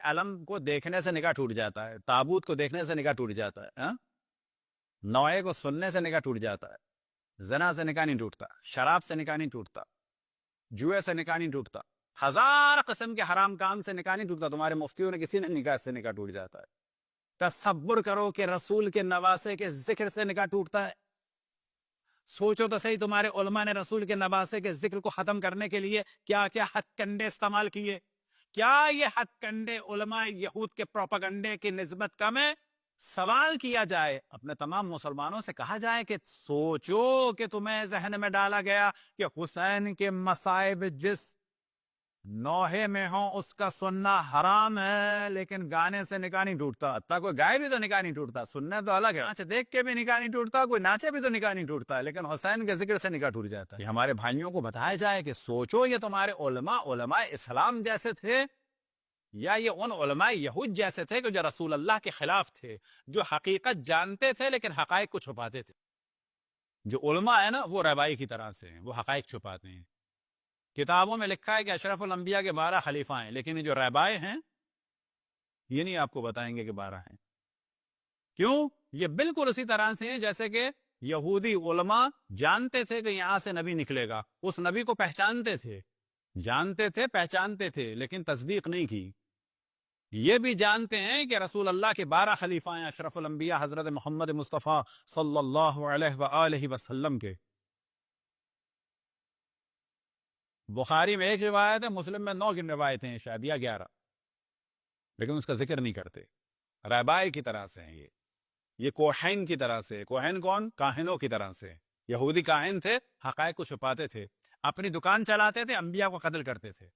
علم کو دیکھنے سے نگاہ ٹوٹ جاتا ہے، تابوت کو دیکھنے سے نگاہ ٹوٹ جاتا ہے، نوئے کو سننے سے نگاہ ٹوٹ جاتا ہے، زنا سے نکاح نہیں ٹوٹتا، شراب سے نکاح نہیں ٹوٹتا، جوئے سے نکاح نہیں ٹوٹتا، ہزار قسم کے حرام کام سے نکاح نہیں ٹوٹتا، تمہارے مفتیوں نے کسی نے نکاح سے نکاح ٹوٹ جاتا ہے۔ تصور کرو کہ رسول کے نواسے کے ذکر سے نکاح ٹوٹتا ہے۔ سوچو تو صحیح، تمہارے علماء نے رسول کے نواسے کے ذکر کو ختم کرنے کے لیے کیا کیا ہتھ کنڈے استعمال کیے؟ کیا یہ ہتھ کنڈے علماء یہود کے پروپیگنڈے کی نسبت کم ہے؟ سوال کیا جائے، اپنے تمام مسلمانوں سے کہا جائے کہ سوچو کہ تمہیں ذہن میں ڈالا گیا کہ حسین کے مصائب جس نوحے میں ہوں اس کا سننا حرام ہے، لیکن گانے سے نکاح نہیں ٹوٹتا، حتیٰ کوئی گائے بھی تو نکاح نہیں ٹوٹتا، سننا تو الگ ہے، ناچے دیکھ کے بھی نکاح نہیں ٹوٹتا، کوئی ناچے بھی تو نکاح نہیں ٹوٹتا، لیکن حسین کے ذکر سے نکاح ٹوٹ جاتا ہے۔ یہ ہمارے بھائیوں کو بتایا جائے کہ سوچو، یہ تمہارے علماء اسلام جیسے تھے یا یہ ان علماء یہود جیسے تھے کہ جو رسول اللہ کے خلاف تھے، جو حقیقت جانتے تھے لیکن حقائق کو چھپاتے تھے؟ جو علماء ہے نا وہ رہبائی کی طرح سے ہیں، وہ حقائق چھپاتے ہیں۔ کتابوں میں لکھا ہے کہ اشرف الانبیاء کے 12 خلیفہ ہیں، لیکن یہ جو رہبائے ہیں یہ نہیں آپ کو بتائیں گے کہ 12 ہیں۔ کیوں؟ یہ بالکل اسی طرح سے ہیں جیسے کہ یہودی علماء جانتے تھے کہ یہاں سے نبی نکلے گا، اس نبی کو پہچانتے تھے، جانتے تھے، پہچانتے تھے، لیکن تصدیق نہیں کی۔ یہ بھی جانتے ہیں کہ رسول اللہ کے 12 خلیفہ ہیں، اشرف الانبیاء حضرت محمد مصطفیٰ صلی اللہ علیہ وآلہ وسلم کے۔ بخاری میں 1 روایت ہے، مسلم میں 9 روایتیں ہیں شاید یا 11، لیکن اس کا ذکر نہیں کرتے۔ رہبائی کی طرح سے ہیں یہ کوہین کی طرح سے۔ کوہین کون؟ کاہنوں کی طرح سے۔ یہودی کاہن تھے، حقائق کو چھپاتے تھے، اپنی دکان چلاتے تھے، انبیاء کو قتل کرتے تھے۔